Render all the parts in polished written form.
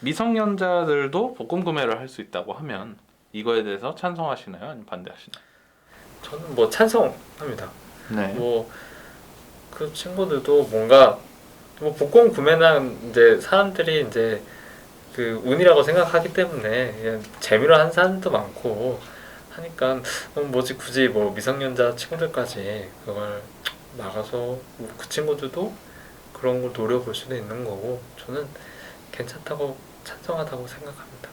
미성년자들도 복권 구매를 할 수 있다고 하면 이거에 대해서 찬성하시나요? 아니면 반대하시나요? 저는 뭐 찬성합니다. 네. 뭐 그 친구들도 뭔가 뭐 복권 구매는 이제 사람들이 이제 그 운이라고 생각하기 때문에 그냥 재미로 하는 사람도 많고 하니까 뭐지 굳이 뭐 미성년자 친구들까지 그걸 나가서 그 친구들도 그런 걸 노려볼 수도 있는 거고 저는 괜찮다고 찬성하다고 생각합니다.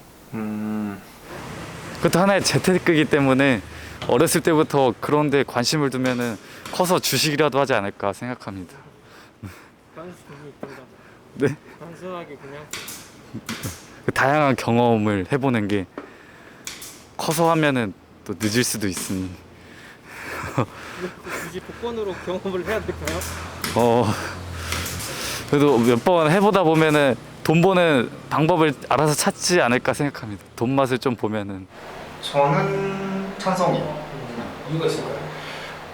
그것도 하나의 재테크이기 때문에 어렸을 때부터 그런 데 관심을 두면은 커서 주식이라도 하지 않을까 생각합니다. 네? 단순하게 그냥 그 다양한 경험을 해보는 게 커서 하면은 또 늦을 수도 있으니 굳이 복권으로 경험을 해야 될까요? 그래도 몇 번 해보다 보면은 돈 버는 방법을 알아서 찾지 않을까 생각합니다. 돈 맛을 좀 보면은. 저는 찬성이요. 이유가 있을까요?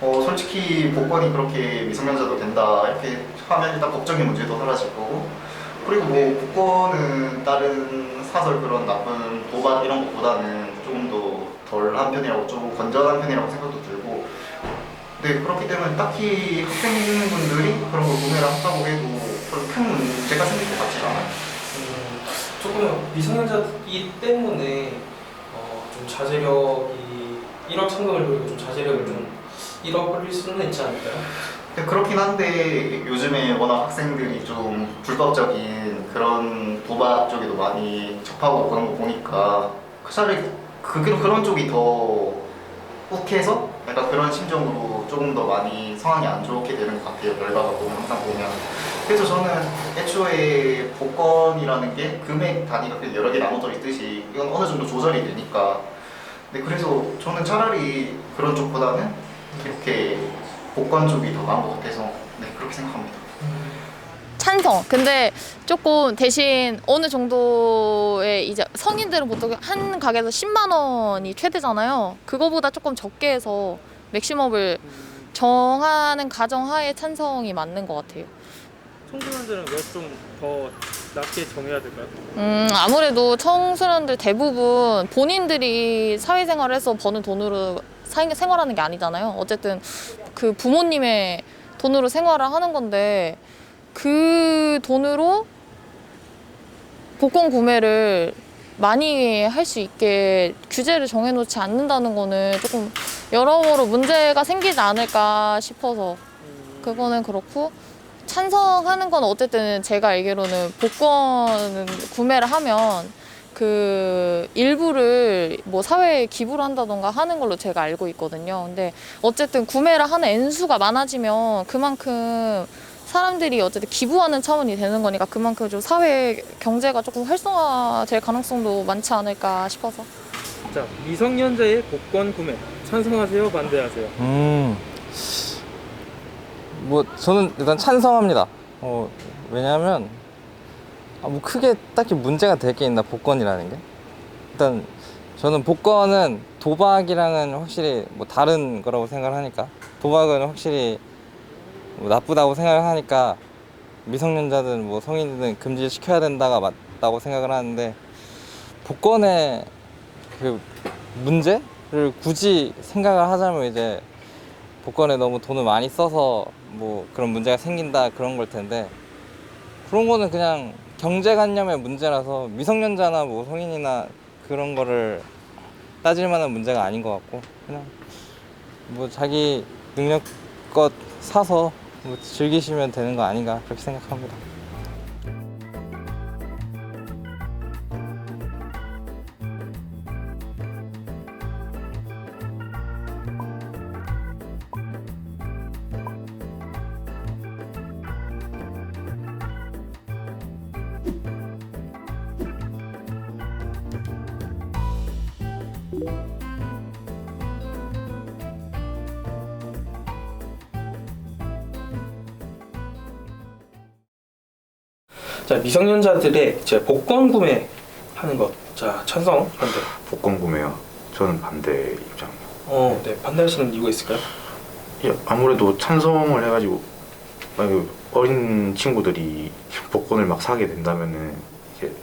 솔직히 복권이 그렇게 미성년자도 된다 이렇게 하면 일단 법적인 문제도 사라질 거고, 그리고 뭐 복권은 다른 사설 그런 나쁜 도박 이런 것보다는 조금 더 덜한 편이라고, 좀 건전한 편이라고 생각도 들고, 네, 그렇기 때문에 딱히 학생분들이 그런 걸 구매를 한다고 해도 그런 큰 문제가 생길 것 같지 않아요. 조금 미성년자이기 때문에 좀 자제력이 1억 상금을 돌리고 좀 자제력을 좀 잃어버릴 수는 있지 않을까요? 근데 그렇긴 한데 요즘에 워낙 학생들이 좀 불법적인 그런 도박 쪽에도 많이 접하고 그런 거 보니까 차라리 그런 쪽이 더 욱해서 약간 그런 심정으로 조금 더 많이 상황이 안 좋게 되는 것 같아요. 결과가 보면 항상 보면. 그래서 저는 애초에 복권이라는 게 금액 단위가 여러 개 나눠져 있듯이 이건 어느 정도 조절이 되니까. 네, 그래서 저는 차라리 그런 쪽보다는 이렇게 복권 쪽이 더 나은 것 같아서 네, 그렇게 생각합니다. 찬성. 근데 조금 대신 어느 정도의 이제 성인들은 보통 한 가게에서 10만 원이 최대잖아요. 그거보다 조금 적게 해서 맥시멈을 정하는 가정하에 찬성이 맞는 것 같아요. 청소년들은 왜 좀 더 낮게 정해야 될까요? 아무래도 청소년들 대부분 본인들이 사회생활을 해서 버는 돈으로 생활하는 게 아니잖아요. 어쨌든 그 부모님의 돈으로 생활을 하는 건데 그 돈으로 복권 구매를 많이 할 수 있게 규제를 정해놓지 않는다는 거는 조금 여러모로 문제가 생기지 않을까 싶어서 그거는 그렇고, 찬성하는 건 어쨌든 제가 알기로는 복권 구매를 하면 그 일부를 뭐 사회에 기부를 한다던가 하는 걸로 제가 알고 있거든요. 근데 어쨌든 구매를 하는 N수가 많아지면 그만큼 사람들이 어쨌든 기부하는 차원이 되는 거니까 그만큼 좀 사회 경제가 조금 활성화될 가능성도 많지 않을까 싶어서. 자, 미성년자의 복권 구매 찬성하세요? 반대하세요? 뭐 저는 일단 찬성합니다. 왜냐하면 뭐 크게 딱히 문제가 될 게 있나, 복권이라는 게. 일단 저는 복권은 도박이랑은 확실히 뭐 다른 거라고 생각을 하니까, 도박은 확실히 뭐 나쁘다고 생각을 하니까 미성년자든 뭐 성인이든 금지시켜야 된다가 맞다고 생각을 하는데, 복권의 그 문제를 굳이 생각을 하자면 이제 복권에 너무 돈을 많이 써서 뭐 그런 문제가 생긴다, 그런 걸 텐데, 그런 거는 그냥 경제관념의 문제라서 미성년자나 뭐 성인이나 그런 거를 따질 만한 문제가 아닌 것 같고, 그냥 뭐 자기 능력껏 사서 뭐 즐기시면 되는 거 아닌가, 그렇게 생각합니다. 자, 미성년자들의 이제 복권 구매하는 것, 자 찬성, 반대. 복권 구매요. 저는 반대 입장이요. 네, 반대하시는 이유가 있을까요? 예, 아무래도 찬성을 해가지고 만약에 어린 친구들이 복권을 막 사게 된다면은 이제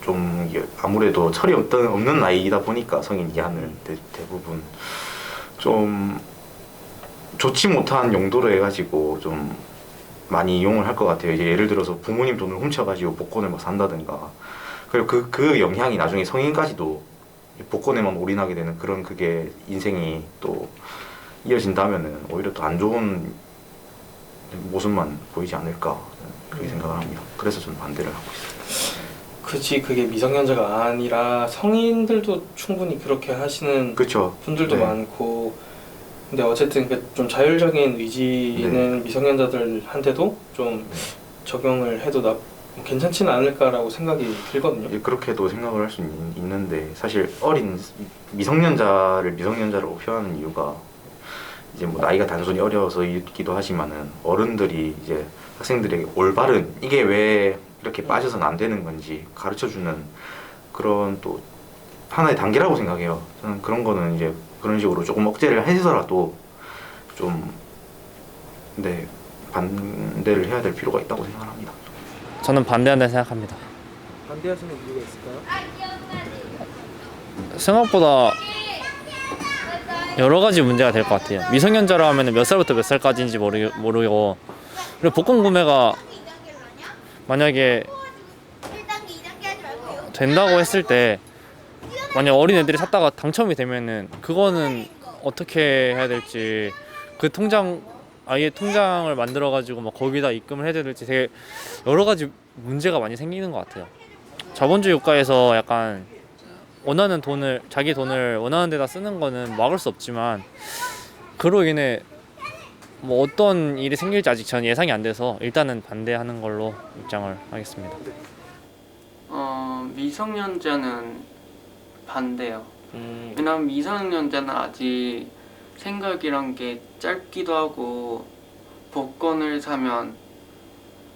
좀 이게 아무래도 철이 없는 나이이다 보니까 성인 이하는 대부분 좀 좋지 못한 용도로 해가지고 좀 많이 이용을 할 것 같아요. 이제 예를 들어서 부모님 돈을 훔쳐가지고 복권을 막 산다든가, 그리고 그 영향이 나중에 성인까지도 복권에만 올인하게 되는 그런 그게 인생이 또 이어진다면은 오히려 또 안 좋은 모습만 보이지 않을까 그렇게 생각을 합니다. 그래서 저는 반대를 하고 있어요. 그치, 그게 미성년자가 아니라 성인들도 충분히 그렇게 하시는 그렇죠. 분들도 네. 많고, 근데 어쨌든 그 좀 자율적인 의지는 미성년자들한테도 좀 적용을 해도 괜찮지는 않을까라고 생각이 들거든요. 예, 그렇게도 생각을 할 수 있는데 사실 어린 미성년자를 미성년자로 표현하는 이유가 이제 뭐 나이가 단순히 어려서이기도 하지만은 어른들이 이제 학생들에게 올바른 이게 왜 이렇게 빠져서는 안 되는 건지 가르쳐주는 그런 또 하나의 단계라고 생각해요. 저는 그런 거는 이제 그런 식으로 조금 억제를 해서라도 좀 반대를 해야 될 필요가 있다고 생각합니다. 저는 반대한다고 생각합니다. 반대하시는 이유가 있을까요? 생각보다 여러 가지 문제가 될 것 같아요. 미성년자로 하면 몇 살부터 몇 살까지인지 모르고, 그리고 복권 구매가 만약에 된다고 했을 때 만약 어린 애들이 샀다가 당첨이 되면은 그거는 어떻게 해야 될지, 그 통장 아예 통장을 만들어 가지고 막 거기다 입금을 해야 될지 되게 여러 가지 문제가 많이 생기는 것 같아요. 자본주의 국가에서 약간 원하는 돈을 자기 돈을 원하는 데다 쓰는 거는 막을 수 없지만, 그로 인해 뭐 어떤 일이 생길지 아직 전 예상이 안 돼서 일단은 반대하는 걸로 입장을 하겠습니다. 미성년자는 반대요. 왜냐면 미성년자는 아직 생각이란 게 짧기도 하고, 복권을 사면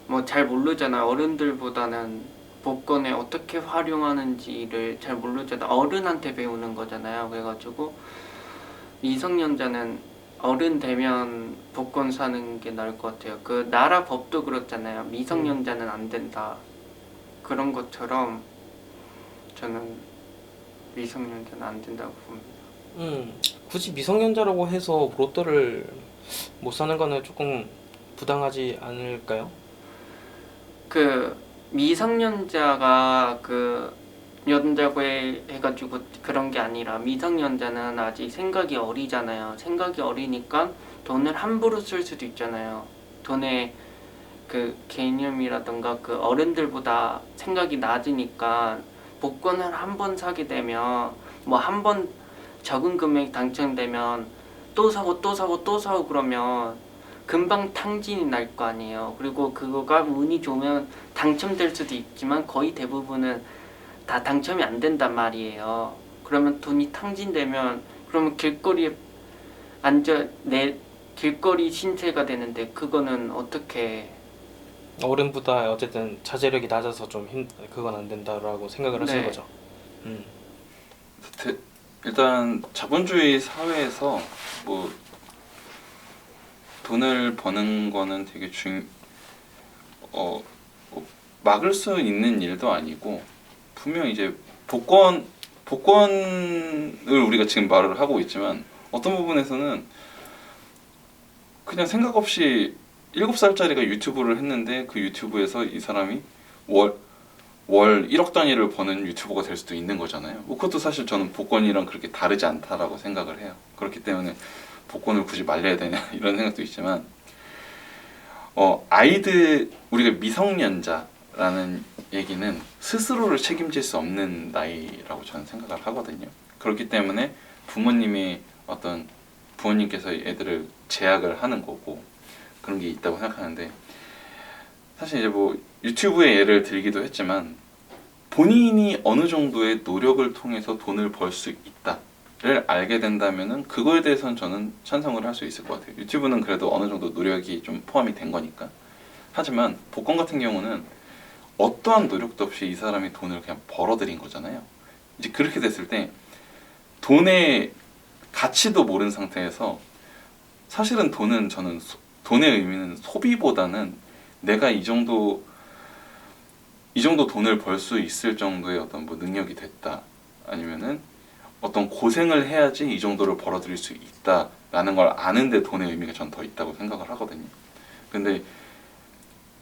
뭐 잘 모르잖아요. 어른들보다는 복권에 어떻게 활용하는지를 잘 모르잖아요. 어른한테 배우는 거잖아요. 그래가지고 미성년자는 어른 되면 복권 사는 게 나을 것 같아요. 그 나라 법도 그렇잖아요. 미성년자는 안 된다. 그런 것처럼 저는 미성년자는 안 된다고 봅니다. 굳이 미성년자라고 해서 로또를 못 사는 거는 조금 부당하지 않을까요? 그 미성년자가 그 연자고 해가지고 그런 게 아니라, 미성년자는 아직 생각이 어리잖아요. 생각이 어리니까 돈을 함부로 쓸 수도 있잖아요. 돈의 그 개념이라던가 그 어른들보다 생각이 낮으니까 복권을 한 번 사게 되면 뭐 한 번 적은 금액 당첨되면 또 사고 또 사고 또 사고 그러면 금방 탕진이 날 거 아니에요. 그리고 그거가 운이 좋으면 당첨될 수도 있지만 거의 대부분은 다 당첨이 안 된단 말이에요. 그러면 돈이 탕진되면 그러면 길거리에 길거리 신세가 되는데 그거는 어떻게 어른보다 어쨌든 자제력이 낮아서 좀 그건 안 된다라고 생각을 하시는 거죠. 일단 자본주의 사회에서 뭐 돈을 버는 거는 되게 막을 수 있는 일도 아니고, 분명 이제 복권을 우리가 지금 말을 하고 있지만 어떤 부분에서는 그냥 생각 없이 7살짜리가 유튜브를 했는데 그 유튜브에서 이 사람이 월 1억 단위를 버는 유튜버가 될 수도 있는 거잖아요. 뭐 그것도 사실 저는 복권이랑 그렇게 다르지 않다라고 생각을 해요. 그렇기 때문에 복권을 굳이 말려야 되냐 이런 생각도 있지만, 우리가 미성년자라는 얘기는 스스로를 책임질 수 없는 나이라고 저는 생각을 하거든요. 그렇기 때문에 부모님께서 애들을 제약을 하는 거고 그런 게 있다고 생각하는데, 사실 이제 뭐 유튜브의 예를 들기도 했지만 본인이 어느 정도의 노력을 통해서 돈을 벌 수 있다를 알게 된다면은 그거에 대해서는 저는 찬성을 할 수 있을 것 같아요. 유튜브는 그래도 어느 정도 노력이 좀 포함이 된 거니까. 하지만 복권 같은 경우는 어떠한 노력도 없이 이 사람이 돈을 그냥 벌어들인 거잖아요. 이제 그렇게 됐을 때 돈의 가치도 모르는 상태에서, 사실은 저는 돈의 의미는 소비보다는 내가 이 정도 이 정도 돈을 벌 수 있을 정도의 어떤 뭐 능력이 됐다, 아니면은 어떤 고생을 해야지 이 정도를 벌어들일 수 있다라는 걸 아는데 돈의 의미가 전 더 있다고 생각을 하거든요. 근데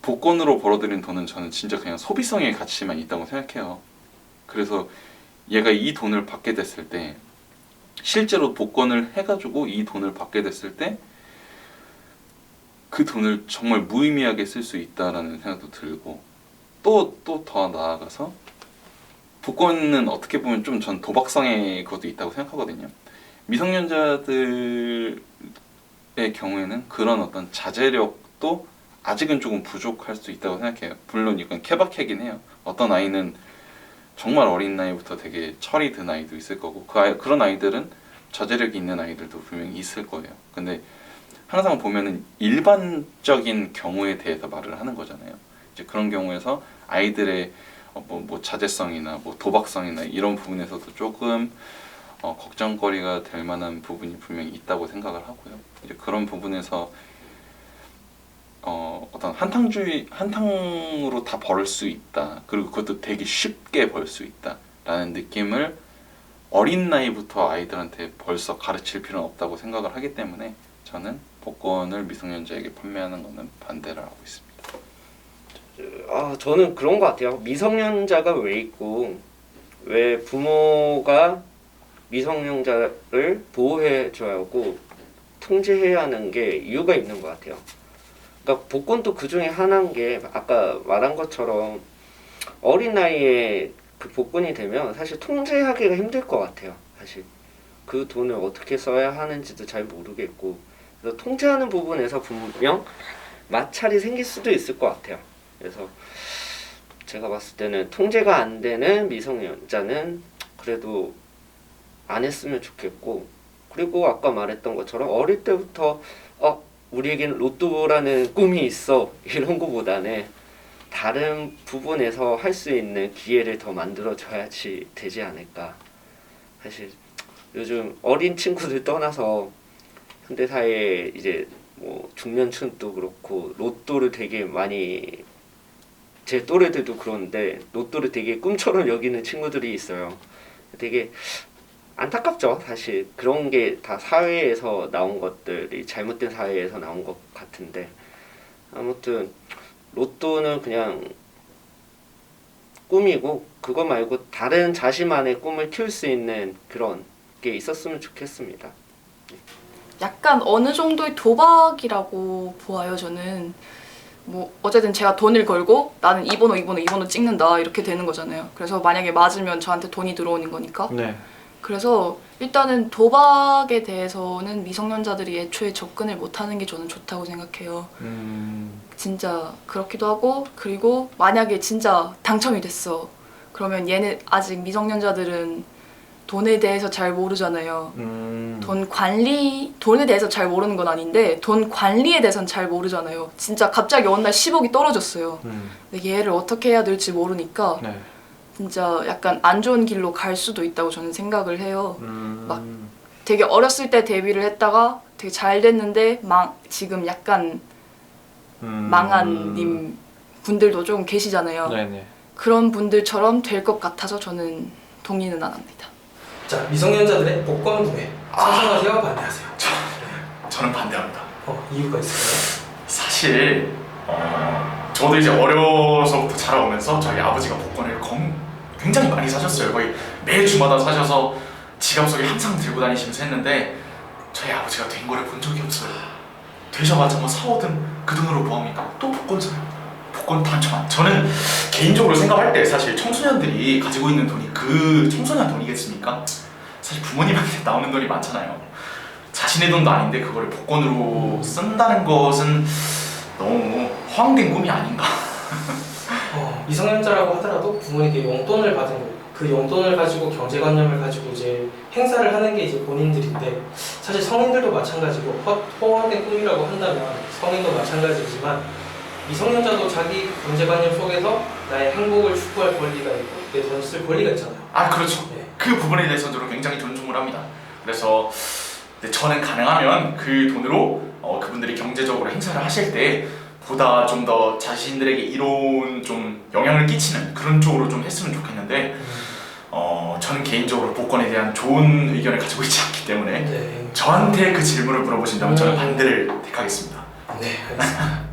복권으로 벌어들인 돈은 저는 진짜 그냥 소비성의 가치만 있다고 생각해요. 그래서 얘가 이 돈을 받게 됐을 때, 실제로 복권을 해가지고 이 돈을 받게 됐을 때 그 돈을 정말 무의미하게 쓸 수 있다라는 생각도 들고, 또 더 나아가서 복권은 어떻게 보면 좀 전 도박성의 것도 있다고 생각하거든요. 미성년자들의 경우에는 그런 어떤 자제력도 아직은 조금 부족할 수 있다고 생각해요. 물론 이건 케바케긴 해요. 어떤 아이는 정말 어린 나이부터 되게 철이 든 아이도 있을 거고, 그런 아이들은 자제력이 있는 아이들도 분명히 있을 거예요. 근데 항상 보면은 일반적인 경우에 대해서 말을 하는 거잖아요. 이제 그런 경우에서 아이들의 뭐 자제성이나 뭐 도박성이나 이런 부분에서도 조금 걱정거리가 될 만한 부분이 분명히 있다고 생각을 하고요. 이제 그런 부분에서 어떤 한탕으로 다 벌 수 있다, 그리고 그것도 되게 쉽게 벌 수 있다라는 느낌을 어린 나이부터 아이들한테 벌써 가르칠 필요는 없다고 생각을 하기 때문에 저는 복권을 미성년자에게 판매하는 것은 반대를 하고 있습니다. 저는 그런 것 같아요. 미성년자가 왜 있고, 왜 부모가 미성년자를 보호해줘야 하고 통제해야 하는 게 이유가 있는 것 같아요. 그러니까 복권도 그 중에 하나인 게, 아까 말한 것처럼 어린 나이에 그 복권이 되면 사실 통제하기가 힘들 것 같아요. 사실 그 돈을 어떻게 써야 하는지도 잘 모르겠고, 그래서 통제하는 부분에서 분명 마찰이 생길 수도 있을 것 같아요. 그래서 제가 봤을 때는 통제가 안 되는 미성년자는 그래도 안 했으면 좋겠고, 그리고 아까 말했던 것처럼 어릴 때부터 우리에겐 로또라는 꿈이 있어 이런 거보다는 다른 부분에서 할 수 있는 기회를 더 만들어줘야지 되지 않을까. 사실 요즘 어린 친구들 떠나서 현대사회에 이제 뭐 중년층도 그렇고 로또를 되게 많이, 제 또래들도 그런데 로또를 되게 꿈처럼 여기는 친구들이 있어요. 되게 안타깝죠. 사실 그런 게 다 사회에서 나온 것들이, 잘못된 사회에서 나온 것 같은데, 아무튼 로또는 그냥 꿈이고, 그거 말고 다른 자신만의 꿈을 키울 수 있는 그런 게 있었으면 좋겠습니다. 약간 어느 정도의 도박이라고 보아요. 저는 뭐 어쨌든 제가 돈을 걸고 나는 이 번호 찍는다 이렇게 되는 거잖아요. 그래서 만약에 맞으면 저한테 돈이 들어오는 거니까. 네. 그래서 일단은 도박에 대해서는 미성년자들이 애초에 접근을 못하는 게 저는 좋다고 생각해요. 진짜 그렇기도 하고, 그리고 만약에 진짜 당첨이 됐어. 그러면 얘는 아직 미성년자들은 돈에 대해서 잘 모르잖아요. 돈에 대해서 잘 모르는 건 아닌데 돈 관리에 대해서는 잘 모르잖아요. 진짜 갑자기 어느 날 10억이 떨어졌어요. 근데 얘를 어떻게 해야 될지 모르니까 네. 진짜 약간 안 좋은 길로 갈 수도 있다고 저는 생각을 해요. 막 되게 어렸을 때 데뷔를 했다가 되게 잘 됐는데 지금 약간 망한 님 분들도 좀 계시잖아요. 네네. 그런 분들처럼 될 것 같아서 저는 동의는 안 합니다. 자, 미성년자들의 복권 구매 찬성하세요? 반대하세요? 저는 반대합니다. 이유가 있을까요? 사실 저도 이제 어려서부터 자라오면서 저희 아버지가 복권을 굉장히 많이 사셨어요. 거의 매 주마다 사셔서 지갑 속에 항상 들고 다니시면서 했는데, 저희 아버지가 된 거를 본 적이 없어요. 되셔봤자 뭐 사오든 그 돈으로 뭐합니까? 또 복권 사요. 복권 당첨. 저는 개인적으로 생각할 때 사실 청소년들이 가지고 있는 돈이 그 청소년 돈이겠습니까? 사실 부모님한테 나오는 돈이 많잖아요. 자신의 돈도 아닌데 그거를 복권으로 쓴다는 것은 너무 허황된 꿈이 아닌가. 미성년자라고 하더라도 부모에게 용돈을 받은 거, 그 용돈을 가지고 경제관념을 가지고 이제 행사를 하는 게 이제 본인들인데, 사실 성인들도 마찬가지고 허황된 꿈이라고 한다면 성인도 마찬가지지만 미성년자도 자기 경제관념 속에서 나의 행복을 추구할 권리가 있고 내 돈을 쓸 권리가 있잖아요. 그렇죠. 네. 그 부분에 대해서 저는 굉장히 존중을 합니다. 그래서 저는 가능하면 그 돈으로 그분들이 경제적으로 행사를 하실 때 보다 좀 더 자신들에게 이로운 좀 영향을 끼치는 그런 쪽으로 좀 했으면 좋겠는데 저는 개인적으로 복권에 대한 좋은 의견을 가지고 있지 않기 때문에 저한테 그 질문을 물어보신다면 저는 반대를 택하겠습니다. 네, 알겠습니다.